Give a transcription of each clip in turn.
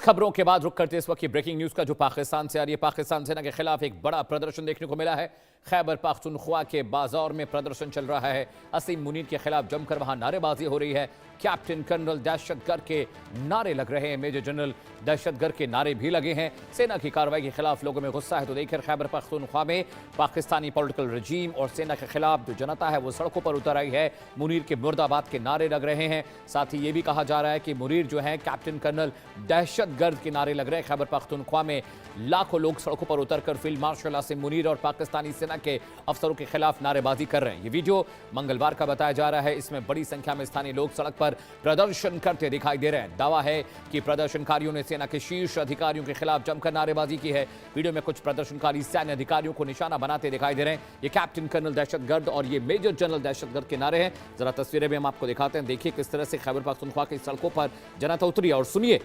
खबरों के बाद रुक करते इस वक्त की ब्रेकिंग न्यूज का जो पाकिस्तान से आ रही है। पाकिस्तान सेना के खिलाफ एक बड़ा प्रदर्शन देखने को मिला है। खैबर पख्तूनख्वा के बाजार में प्रदर्शन चल रहा है। असीम मुनीर के खिलाफ जमकर वहां नारेबाजी हो रही है। कैप्टन कर्नल दहशतगर्द के नारे लग रहे हैं, मेजर जनरल दहशतगर्द के नारे भी लगे हैं। सेना की कार्रवाई के खिलाफ लोगों में गुस्सा है। तो देखिए खैबर पख्तूनख्वा में पाकिस्तानी पॉलिटिकल रजीम और सेना के खिलाफ जो जनता है वो सड़कों पर उतर आई है। मुनीर के मुर्दाबाद के नारे लग रहे हैं। साथ ही ये भी कहा जा रहा है कि मुनीर जो है कैप्टन कर्नल दहशतगर्द के नारे लग रहे हैं। खैबर पख्तूनख्वा में लाखों लोग सड़कों पर उतरकर फील्ड मार्शल असीम मुनीर और पाकिस्तानी सेना के अफसरों के खिलाफ नारेबाजी कर रहे हैं। ये वीडियो मंगलवार का बताया जा रहा है। इसमें बड़ी संख्या में स्थानीय लोग सड़क पर प्रदर्शन करते दिखाई दे रहे हैं। दावा है कि प्रदर्शनकारियों ने सेना के शीर्ष अधिकारियों के खिलाफ जमकर नारेबाजी की है। वीडियो में कुछ प्रदर्शनकारी सैन्य अधिकारियों को निशाना बनाते दिखाई दे रहे हैं। ये कैप्टन कर्नल दहशतगर्द और ये मेजर जनरल दहशतगर्द के नारे हैं। जरा तस्वीरें भी हम आपको दिखाते हैं। देखिए किस तरह से खैबर पख्तूनख्वा की सड़कों पर जनता उतरी और सुनिए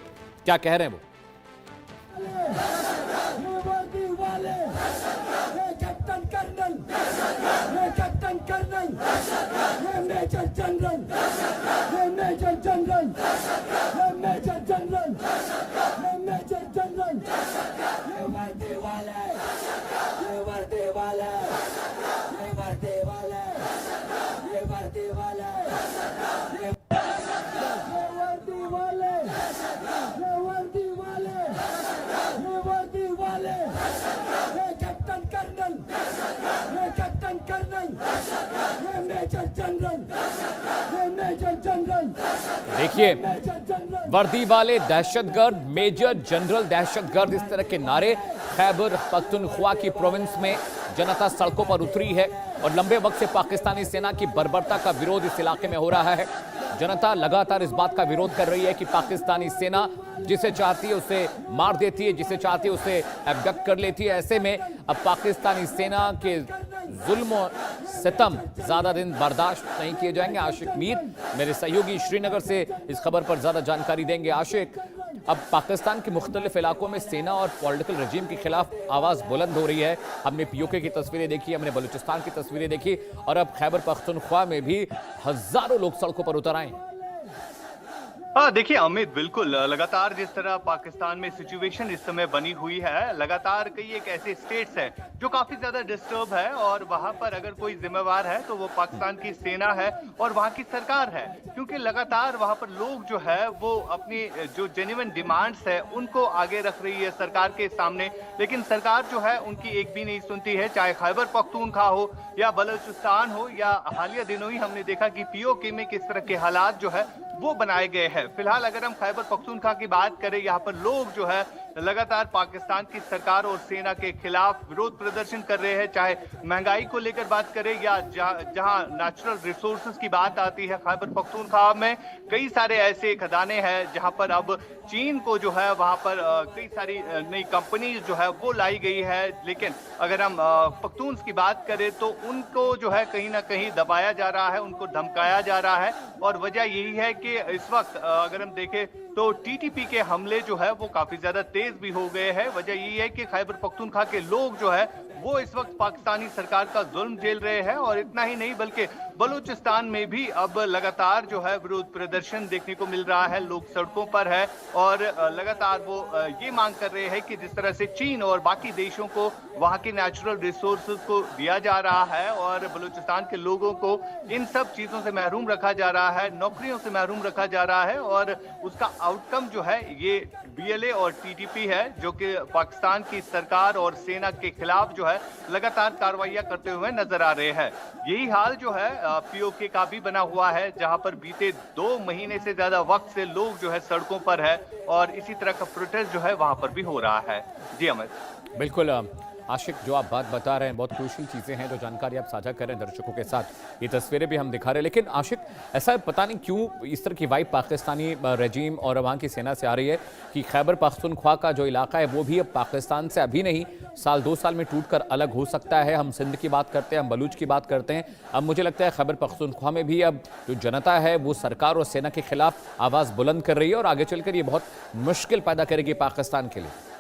क्या कह रहे हैं वो। कैप्टन कर्नल, ये मेजर जनरल, ये मेजर जनरल, ये मेजर जनरल, ये मेजर जनरल, ये वर्दी वाले, ये वर्दी वाले, ये वर्दी वाले, ये वर्दी वाले, ये वर्दी वाले, ये वर्दी वाले, ये वर्दी वाले, ये कैप्टन कर्नल, ये कैप्टन कर्नल, ये मेजर जनरल, ये मेजर जनरल। देखिए वर्दी वाले दहशतगर्द, मेजर जनरल दहशतगर्द, इस तरह के नारे। खैबर पख्तूनख्वा की प्रोविंस में जनता सड़कों पर उतरी है और लंबे वक्त से पाकिस्तानी सेना की बर्बरता का विरोध इस इलाके में हो रहा है। जनता लगातार इस बात का विरोध कर रही है कि पाकिस्तानी सेना जिसे चाहती है उसे मार देती है, जिसे चाहती है उसे अबडक्ट कर लेती है। ऐसे में अब पाकिस्तानी सेना के जुल्म और सितम ज्यादा दिन बर्दाश्त नहीं किए जाएंगे। आशिक मीर मेरे सहयोगी श्रीनगर से इस खबर पर ज्यादा जानकारी देंगे। आशिक, अब पाकिस्तान के मुख्तलिफ इलाकों में सेना और पॉलिटिकल रजीम के खिलाफ आवाज बुलंद हो रही है। हमने पीओके की तस्वीरें देखी, हमने बलूचिस्तान की तस्वीरें देखी और अब खैबर पख्तूनख्वा में भी हजारों लोग सड़कों पर उतर आए। हाँ देखिए अमित, बिल्कुल लगातार जिस तरह पाकिस्तान में सिचुएशन इस समय बनी हुई है, लगातार कई एक ऐसे स्टेट्स हैं जो काफी ज्यादा डिस्टर्ब है और वहां पर अगर कोई जिम्मेवार है तो वो पाकिस्तान की सेना है और वहां की सरकार है। क्योंकि लगातार वहां पर लोग जो है वो अपनी जो जेन्युइन डिमांड्स है उनको आगे रख रही है सरकार के सामने, लेकिन सरकार जो है उनकी एक भी नहीं सुनती है। चाहे खैबर पख्तूनख्वा हो या बलूचिस्तान हो या हालिया दिनों ही हमने देखा कि पीओके में किस तरह के हालात जो है वो बनाए गए हैं। फिलहाल अगर हम खैबर पख्तूनख्वा की बात करें, यहाँ पर लोग जो है लगातार पाकिस्तान की सरकार और सेना के खिलाफ विरोध प्रदर्शन कर रहे हैं। चाहे महंगाई को लेकर बात करें या जहां नेचुरल रिसोर्सेज की बात आती है, खैबर पख्तूनख्वा में कई सारे ऐसे खदाने हैं जहां पर अब चीन को जो है वहां पर कई सारी नई कंपनीज जो है वो लाई गई है। लेकिन अगर हम पख्तून्स की बात करें तो उनको जो है कहीं ना कहीं दबाया जा रहा है, उनको धमकाया जा रहा है। और वजह यही है कि इस वक्त अगर हम देखें तो टीटीपी के हमले जो है वो काफी ज्यादा तेज भी हो गए हैं। वजह यही है कि खैबर पख्तूनख्वा के लोग जो है वो इस वक्त पाकिस्तानी सरकार का जुल्म झेल रहे हैं। और इतना ही नहीं बल्कि बलूचिस्तान में भी अब लगातार जो है विरोध प्रदर्शन देखने को मिल रहा है। लोग सड़कों पर है और लगातार वो ये मांग कर रहे हैं कि जिस तरह से चीन और बाकी देशों को वहां के नेचुरल रिसोर्सेज को दिया जा रहा है और बलूचिस्तान के लोगों को इन सब चीजों से महरूम रखा जा रहा है, नौकरियों से महरूम रखा जा रहा है। और उसका आउटकम जो है ये बीएलए और टीटीपी है जो कि पाकिस्तान की सरकार और सेना के खिलाफ जो है लगातार कार्रवाइयां करते हुए नजर आ रहे हैं। यही हाल जो है पीओके का भी बना हुआ है, जहां पर बीते 2 महीने से ज्यादा वक्त से लोग जो है सड़कों पर है और इसी तरह का प्रोटेस्ट जो है वहां पर भी हो रहा है। जी अमित। बिल्कुल आशिक, जो आप बात बता रहे हैं बहुत क्रूशियल चीज़ें हैं, जो जानकारी आप साझा कर रहे हैं दर्शकों के साथ, ये तस्वीरें भी हम दिखा रहे हैं। लेकिन आशिक, ऐसा पता नहीं क्यों इस तरह की वाइब पाकिस्तानी रजीम और वहाँ की सेना से आ रही है कि खैबर पख्तूनख्वा का जो इलाका है वो भी अब पाकिस्तान से अभी नहीं, साल 2 साल में टूट कर अलग हो सकता है। हम सिंध की बात करते हैं, हम बलूच की बात करते हैं। अब मुझे लगता है खैबर पख्तूनख्वा में भी अब जो जनता है वो सरकार और सेना के खिलाफ आवाज़ बुलंद कर रही है और आगे चलकर ये बहुत मुश्किल पैदा करेगी पाकिस्तान के लिए।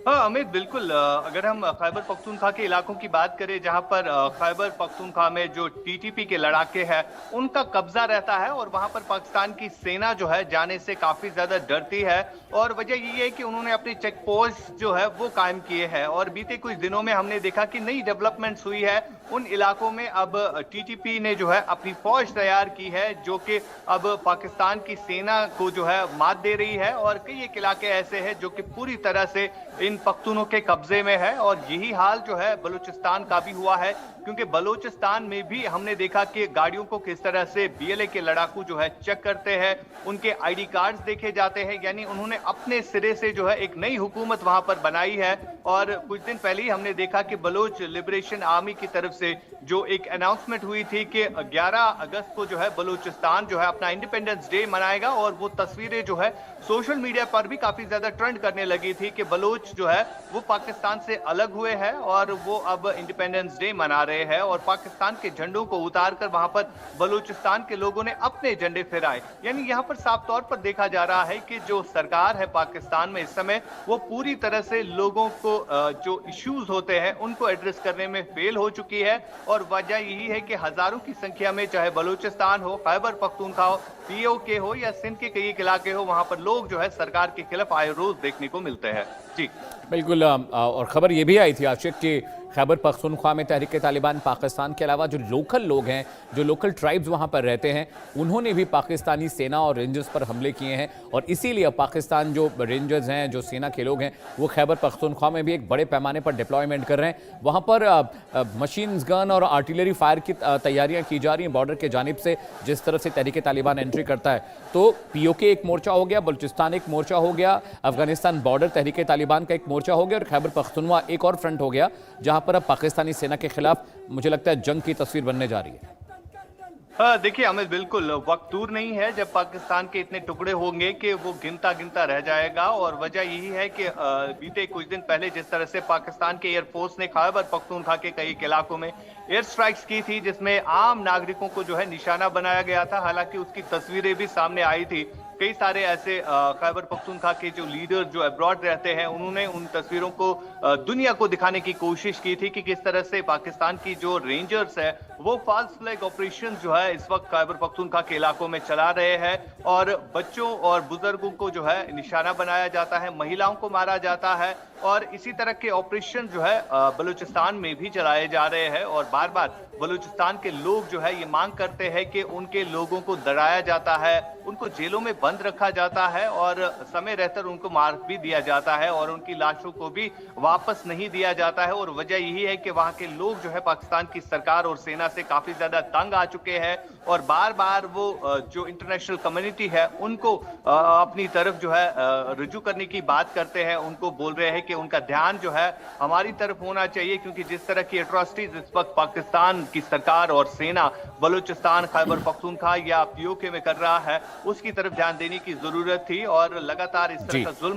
हाँ अमित, बिल्कुल। अगर हम खैबर पख्तूनख्वा के इलाकों की बात करें जहां पर खैबर पख्तूनख्वा में जो टीटीपी के लड़ाके हैं उनका कब्जा रहता है और वहां पर पाकिस्तान की सेना जो है जाने से काफी ज्यादा डरती है। और वजह यही है कि उन्होंने अपनी चेक पोस्ट जो है वो कायम किए हैं और बीते कुछ दिनों में हमने देखा कि नई डेवलपमेंट्स हुई है उन इलाकों में। अब टीटीपी ने जो है अपनी फौज तैयार की है जो कि अब पाकिस्तान की सेना को जो है मात दे रही है और कई एक इलाके ऐसे हैं जो कि पूरी तरह से इन पख्तूनों के कब्जे में है। और यही हाल जो है बलूचिस्तान का भी हुआ है, क्योंकि बलूचिस्तान में भी हमने देखा कि गाड़ियों को किस तरह से बीएलए के लड़ाकू जो है चेक करते हैं, उनके आईडी कार्ड्स देखे जाते हैं। यानी उन्होंने अपने सिरे से जो है एक नई हुकूमत वहां पर बनाई है। और कुछ दिन पहले ही हमने देखा कि बलोच लिबरेशन आर्मी की तरफ से जो एक अनाउंसमेंट हुई थी कि 11 अगस्त को जो है बलूचिस्तान जो है अपना इंडिपेंडेंस डे मनाएगा। और वो तस्वीरें जो है सोशल मीडिया पर भी काफी ज्यादा ट्रेंड करने लगी थी कि बलोच जो है वो पाकिस्तान से अलग हुए हैं और वो अब इंडिपेंडेंस डे मना रहे हैं। और पाकिस्तान के झंडों को उतारकर वहां पर बलूचिस्तान के लोगों ने अपने झंडे फहराए। यानी यहां पर साफ तौर पर देखा जा रहा है कि जो सरकार है पाकिस्तान में इस समय वो पूरी तरह से लोगों को जो इश्यूज होते हैं उनको एड्रेस करने में फेल हो चुकी है। और वजह यही है कि हजारों की संख्या में चाहे बलूचिस्तान हो, खैबर पख्तूनख्वा हो, पीओके हो या सिंध के कई इलाके हो, वहां पर लोग जो है सरकार के खिलाफ आए रोज देखने को मिलते हैं। जी बिल्कुल। और खबर ये भी आई थी आशिक कि खैबर पख्तूनख्वा में तहरीक तालिबान पाकिस्तान के अलावा जो लोकल लोग हैं, जो लोकल ट्राइब्स वहाँ पर रहते हैं, उन्होंने भी पाकिस्तानी सेना और रेंजर्स पर हमले किए हैं। और इसीलिए पाकिस्तान जो रेंजर्स हैं, जो सेना के लोग हैं, वो खैबर पख्तूनख्वा में भी एक बड़े पैमाने पर डिप्लॉयमेंट कर रहे हैं। वहाँ पर मशीन्स गन और आर्टिलरी फायर की तैयारियाँ की जा रही हैं बॉर्डर के जानिब से। जिस तरह से तहरीक तालिबान एंट्री करता है तो पीओके एक मोर्चा हो गया, बलूचिस्तान एक मोर्चा हो गया, अफगानिस्तान बॉर्डर तहरीक तालिबान का एक मोर्चा हो गया और खैबर पख्तूनख्वा एक और फ्रंट हो गया, जहां पर अब पाकिस्तानी सेना के खिलाफ मुझे लगता है जंग की तस्वीर बनने जा रही है। हाँ देखिए अमित, बिल्कुल वक्त दूर नहीं है जब पाकिस्तान के इतने टुकड़े होंगे कि वो गिनता गिनता रह जाएगा। और वजह यही है कि बीते कुछ दिन पहले जिस तरह से पाकिस्तान के एयरफोर्स ने खैबर पख्तूनख्वा के कई इलाकों में एयर स्ट्राइक्स की थी जिसमें आम नागरिकों को जो है निशाना बनाया गया था। हालांकि उसकी तस्वीरें भी सामने आई थी। कई सारे ऐसे खैबर पख्तूनख्वा के जो लीडर जो अब्रॉड रहते हैं उन्होंने उन तस्वीरों को दुनिया को दिखाने की कोशिश की थी कि किस तरह से पाकिस्तान की जो रेंजर्स है वो फॉल्स फ्लैग ऑपरेशन जो है इस वक्त खैबर पख्तूनख्वा के इलाकों में चला रहे हैं। और बच्चों और बुजुर्गों को जो है निशाना बनाया जाता है, महिलाओं को मारा जाता है। और इसी तरह के ऑपरेशन जो है बलूचिस्तान में भी चलाए जा रहे हैं। और बार बार बलूचिस्तान के लोग जो है ये मांग करते हैं कि उनके लोगों को डराया जाता है, उनको जेलों में बंद रखा जाता है और समय रहकर उनको मार भी दिया जाता है और उनकी लाशों को भी वापस नहीं दिया जाता है। और वजह यही है कि वहां के लोग जो है पाकिस्तान की सरकार और सेना से काफी ज्यादा तंग आ चुके हैं और बार बार वो जो इंटरनेशनल कम्युनिटी है उनको अपनी तरफ जो है रुजू करने की बात करते हैं। उनको बोल रहे हैं कि उनका ध्यान जो है हमारी तरफ होना चाहिए, क्योंकि जिस तरह की एट्रोसिटीज इस वक्त पाकिस्तान की सरकार और सेना बलूचिस्तान, खैबर पख्तूनख्वा या पीओके में कर रहा है उसकी तरफ ध्यान देने की जरूरत थी। और लगातार इस तरह का जुल्म